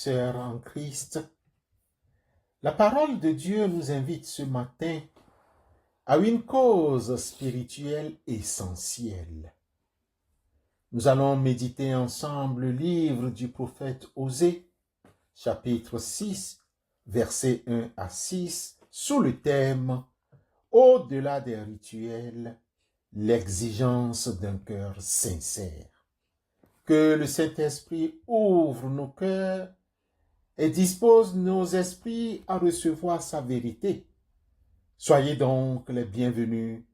sœurs en Christ, la parole de Dieu nous invite ce matin à une cause spirituelle essentielle. Nous allons méditer ensemble le livre du prophète Osée, chapitre 6, versets 1 à 6, sous le thème « Au-delà des rituels, l'exigence d'un cœur sincère ». Que le Saint-Esprit ouvre nos cœurs et dispose nos esprits à recevoir sa vérité. Soyez donc les bienvenus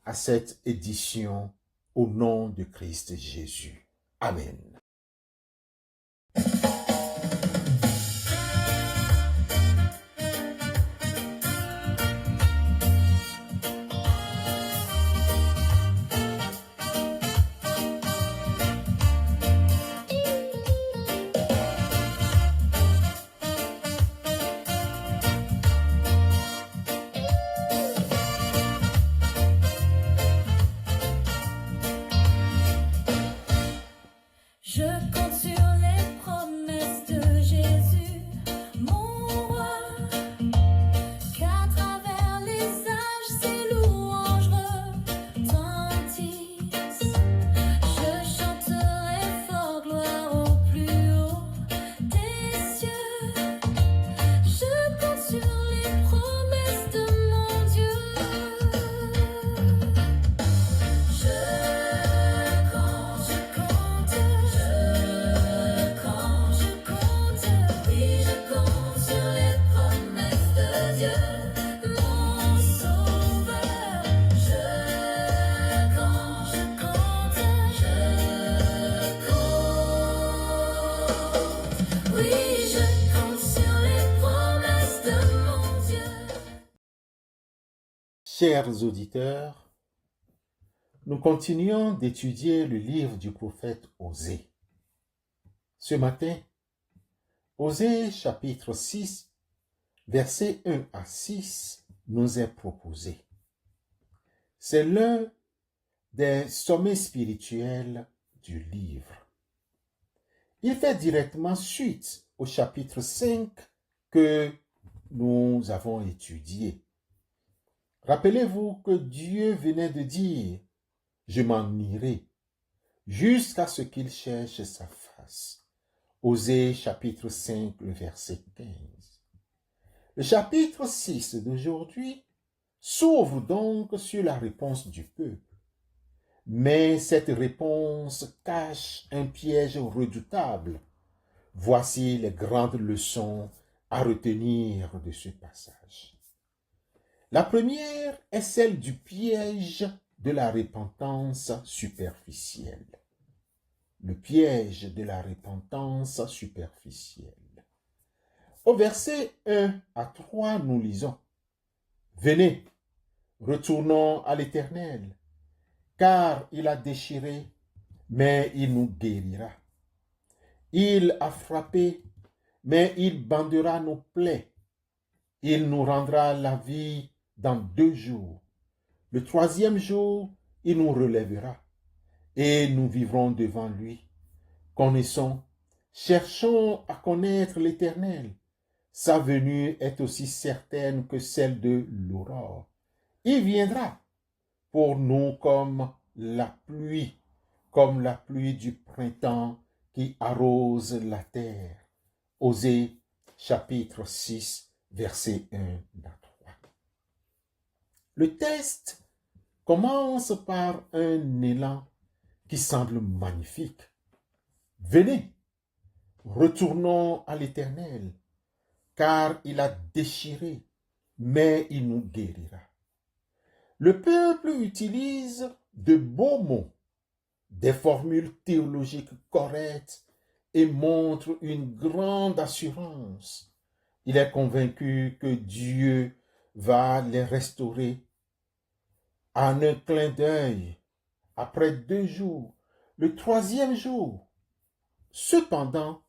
à cette édition au nom de Christ Jésus. Amen. Je compte sur les promesses de Jésus, mon roi, qu'à travers les âges ses louanges retentissent. Je chanterai fort gloire au plus haut des cieux. Je compte sur les promesses de mon Dieu. Oui, je compte sur les promesses de Dieu, mon sauveur. Je compte. Oui, je compte sur les promesses de mon Dieu. Chers auditeurs, nous continuons d'étudier le livre du prophète Osée. Ce matin, Osée chapitre 6, versets 1 à 6 nous est proposé. C'est l'un des sommets spirituels du livre. Il fait directement suite au chapitre 5 que nous avons étudié. Rappelez-vous que Dieu venait de dire « Je m'en irai » jusqu'à ce qu'il cherche sa face. Osée chapitre 5, le verset 15. Le chapitre 6 d'aujourd'hui s'ouvre donc sur la réponse du peuple. Mais cette réponse cache un piège redoutable. Voici les grandes leçons à retenir de ce passage. La première est celle du piège de la repentance superficielle. Le piège de la repentance superficielle. Au verset 1 à 3, nous lisons « Venez, retournons à l'Éternel, car il a déchiré, mais il nous guérira. Il a frappé, mais il bandera nos plaies. Il nous rendra la vie dans 2 jours. Le 3e jour, il nous relèvera, et nous vivrons devant lui. Connaissons, cherchons à connaître l'Éternel. Sa venue est aussi certaine que celle de l'aurore. Il viendra pour nous comme la pluie du printemps qui arrose la terre. Osée chapitre 6, verset 1 à 3. Le texte commence par un élan qui semble magnifique. Venez, retournons à l'Éternel, car il a déchiré, mais il nous guérira. Le peuple utilise de beaux mots, des formules théologiques correctes et montre une grande assurance. Il est convaincu que Dieu va les restaurer en un clin d'œil, après 2 jours, le 3e jour. Cependant,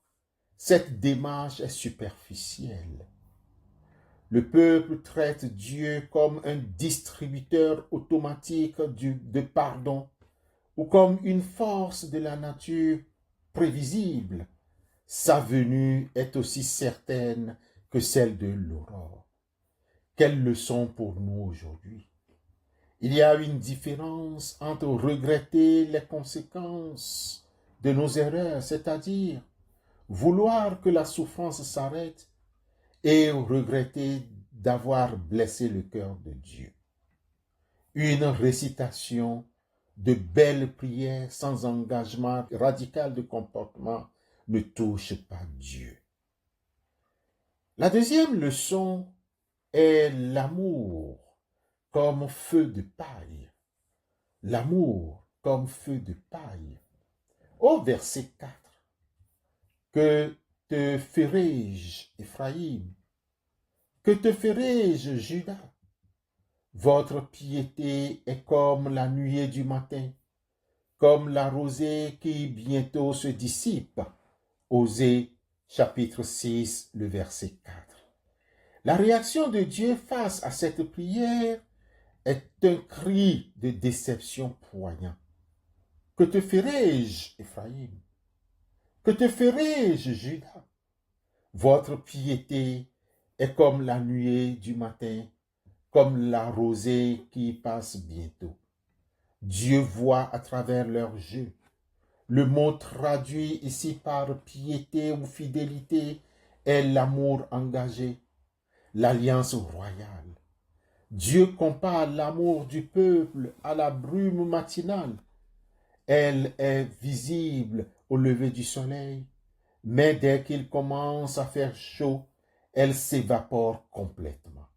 cette démarche est superficielle. Le peuple traite Dieu comme un distributeur automatique de pardon ou comme une force de la nature prévisible, Sa venue est aussi certaine que celle de l'aurore. Quelle leçon pour nous aujourd'hui? Il y a une différence entre regretter les conséquences de nos erreurs, c'est-à-dire vouloir que la souffrance s'arrête, et regretter d'avoir blessé le cœur de Dieu. Une récitation de belles prières sans engagement radical de comportement ne touche pas Dieu. La deuxième leçon est l'amour comme feu de paille. L'amour comme feu de paille. Au verset 4, que te ferai-je, Ephraïm? Que te ferai-je, Judas? Votre piété est comme la nuée du matin, comme la rosée qui bientôt se dissipe. Osée, chapitre 6, le verset 4. La réaction de Dieu face à cette prière est un cri de déception poignant. Que te ferai-je, Ephraïm? Que te ferai-je, Judas? Votre piété est comme la nuée du matin, comme la rosée qui passe bientôt. Dieu voit à travers leurs jeux. Le mot traduit ici par piété ou fidélité est l'amour engagé, l'alliance royale. Dieu compare l'amour du peuple à la brume matinale. Elle est visible au lever du soleil, mais dès qu'il commence à faire chaud, elle s'évapore complètement.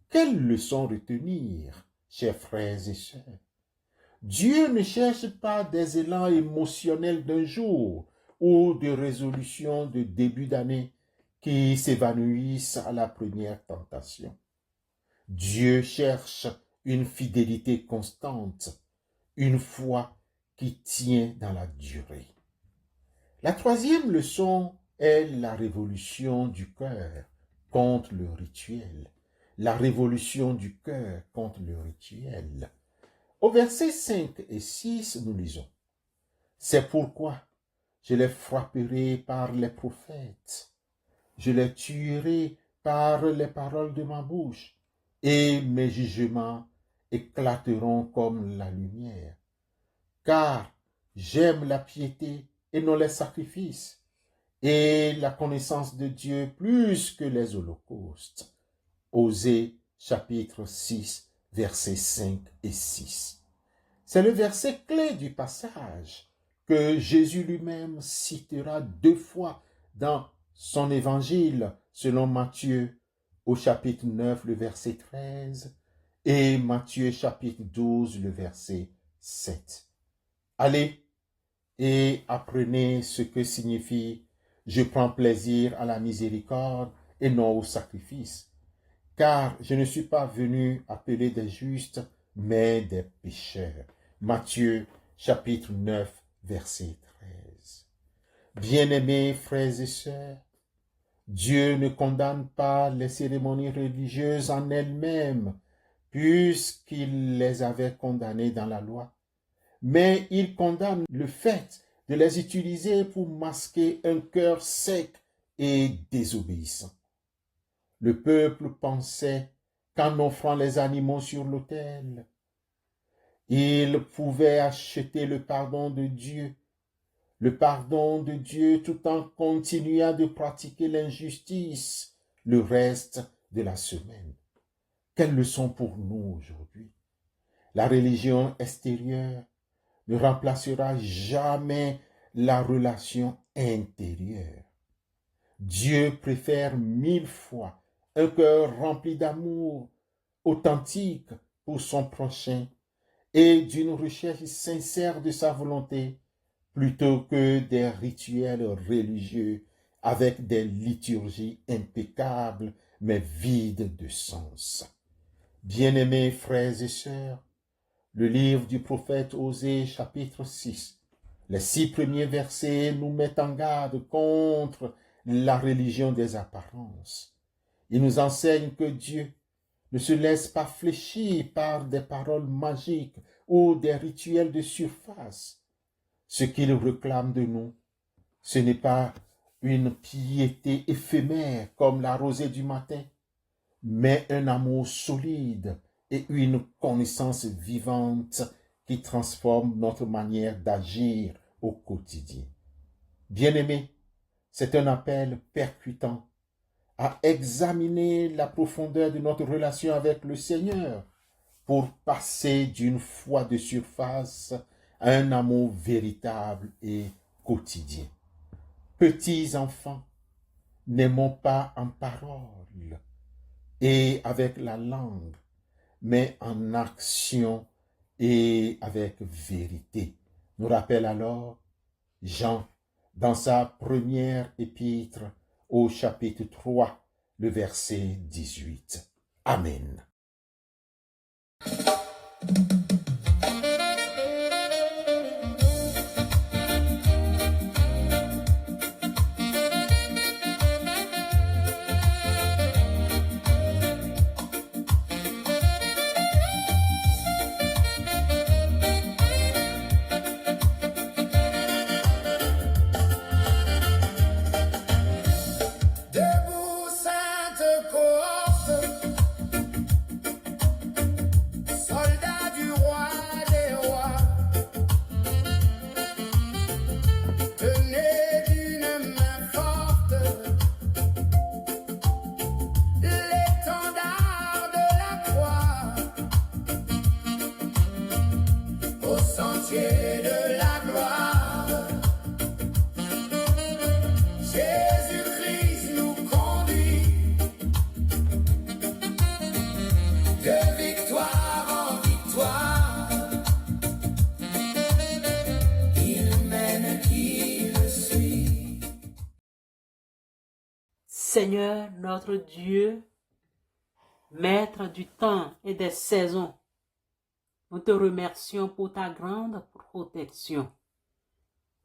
Quelle leçon retenir, chers frères et sœurs? Dieu ne cherche pas des élans émotionnels d'un jour ou de résolutions de début d'année qui s'évanouissent à la première tentation. Dieu cherche une fidélité constante, une foi qui tient dans la durée. La troisième leçon est la révolution du cœur contre le rituel. La révolution du cœur contre le rituel. Au verset 5 et 6, nous lisons: C'est pourquoi je les frapperai par les prophètes, je les tuerai par les paroles de ma bouche, et mes jugements éclateront comme la lumière. Car j'aime la piété et non les sacrifices, et la connaissance de Dieu plus que les holocaustes. Osée, chapitre 6, versets 5 et 6. C'est le verset clé du passage que Jésus lui-même citera 2 fois dans son évangile selon Matthieu au chapitre 9, le verset 13 et Matthieu chapitre 12, le verset 7. Allez et apprenez ce que signifie « Je prends plaisir à la miséricorde et non au sacrifice ». Car je ne suis pas venu appeler des justes, mais des pécheurs. Matthieu, chapitre 9, verset 13. Bien-aimés frères et sœurs, Dieu ne condamne pas les cérémonies religieuses en elles-mêmes, puisqu'il les avait condamnées dans la loi, mais il condamne le fait de les utiliser pour masquer un cœur sec et désobéissant. Le peuple pensait qu'en offrant les animaux sur l'autel, il pouvait acheter le pardon de Dieu tout en continuant de pratiquer l'injustice le reste de la semaine. Quelle leçon pour nous aujourd'hui? La religion extérieure ne remplacera jamais la relation intérieure. Dieu préfère 1000 fois un cœur rempli d'amour, authentique pour son prochain et d'une recherche sincère de sa volonté, plutôt que des rituels religieux avec des liturgies impeccables mais vides de sens. Bien-aimés frères et sœurs, le livre du prophète Osée, chapitre 6, les 6 premiers versets nous mettent en garde contre la religion des apparences. Il nous enseigne que Dieu ne se laisse pas fléchir par des paroles magiques ou des rituels de surface. Ce qu'il réclame de nous, ce n'est pas une piété éphémère comme la rosée du matin, mais un amour solide et une connaissance vivante qui transforme notre manière d'agir au quotidien. Bien-aimés, c'est un appel percutant à examiner la profondeur de notre relation avec le Seigneur pour passer d'une foi de surface à un amour véritable et quotidien. Petits enfants, n'aimons pas en parole et avec la langue, mais en action et avec vérité. Nous rappelle alors Jean dans sa première épître au chapitre 3, le verset 18. Amen. Debout, sainte cohorte, soldats du roi des rois, tenez d'une main forte l'étendard de la croix, au sentier de la gloire. Jésus-Christ nous conduit de victoire en victoire. Il mène qui le suit. Seigneur notre Dieu, Maître du temps et des saisons, nous te remercions pour ta grande protection.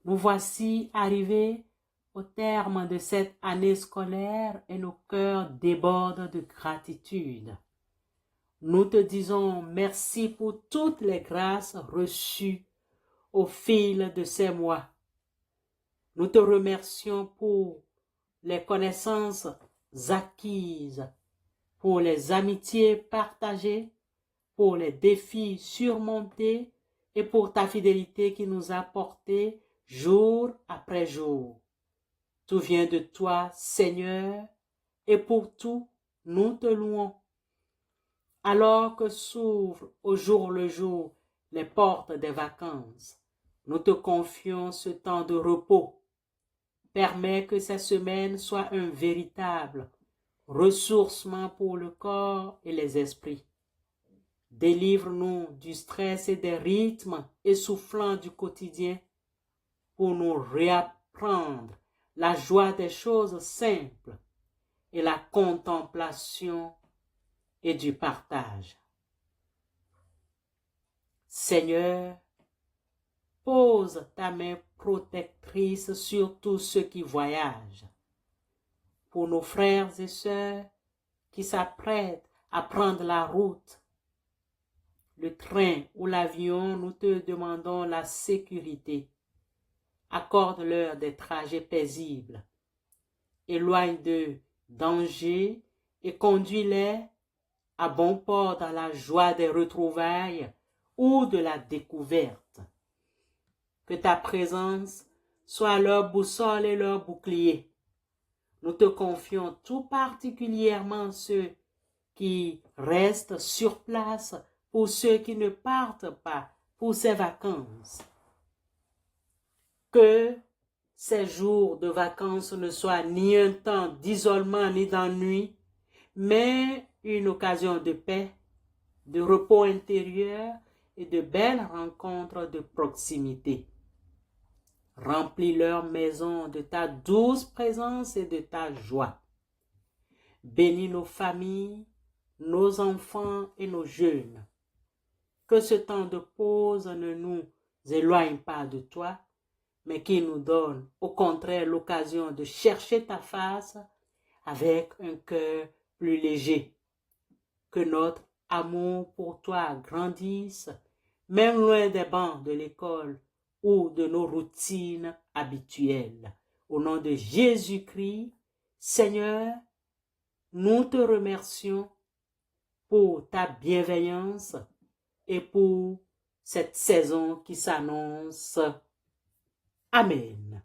Nous voici arrivés au terme de cette année scolaire et nos cœurs débordent de gratitude. Nous te disons merci pour toutes les grâces reçues au fil de ces mois. Nous te remercions pour les connaissances acquises, pour les amitiés partagées, pour les défis surmontés et pour ta fidélité qui nous a portés jour après jour. Tout vient de toi, Seigneur, et pour tout, nous te louons. Alors que s'ouvrent au jour le jour les portes des vacances, nous te confions ce temps de repos. Permets que cette semaine soit un véritable ressourcement pour le corps et les esprits. Délivre-nous du stress et des rythmes essoufflants du quotidien pour nous réapprendre la joie des choses simples et la contemplation et du partage. Seigneur, pose ta main protectrice sur tous ceux qui voyagent. Pour nos frères et sœurs qui s'apprêtent à prendre la route, le train ou l'avion, nous te demandons la sécurité. Accorde-leur des trajets paisibles. Éloigne de dangers et conduis-les à bon port dans la joie des retrouvailles ou de la découverte. Que ta présence soit leur boussole et leur bouclier. Nous te confions tout particulièrement ceux qui restent sur place pour ceux qui ne partent pas pour ces vacances. Que ces jours de vacances ne soient ni un temps d'isolement ni d'ennui, mais une occasion de paix, de repos intérieur et de belles rencontres de proximité. Remplis leur maison de ta douce présence et de ta joie. Bénis nos familles, nos enfants et nos jeunes. Que ce temps de pause ne nous éloigne pas de toi, mais qui nous donne au contraire l'occasion de chercher ta face avec un cœur plus léger. Que notre amour pour toi grandisse, même loin des bancs de l'école ou de nos routines habituelles. Au nom de Jésus-Christ, Seigneur, nous te remercions pour ta bienveillance et pour cette saison qui s'annonce. Amen.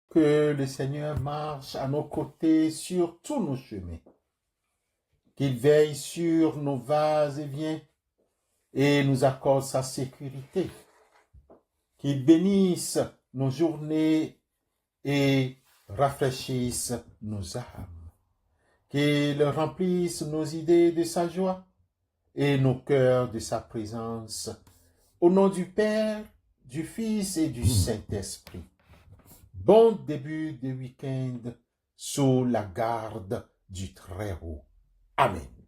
Que le Seigneur marche à nos côtés sur tous nos chemins, qu'il veille sur nos vas-et-vient et nous accorde sa sécurité, qu'il bénisse nos journées et rafraîchisse nos âmes, qu'il remplisse nos idées de sa joie et nos cœurs de sa présence, au nom du Père, du Fils et du Saint-Esprit. Bon début de week-end sous la garde du Très-Haut. Amen.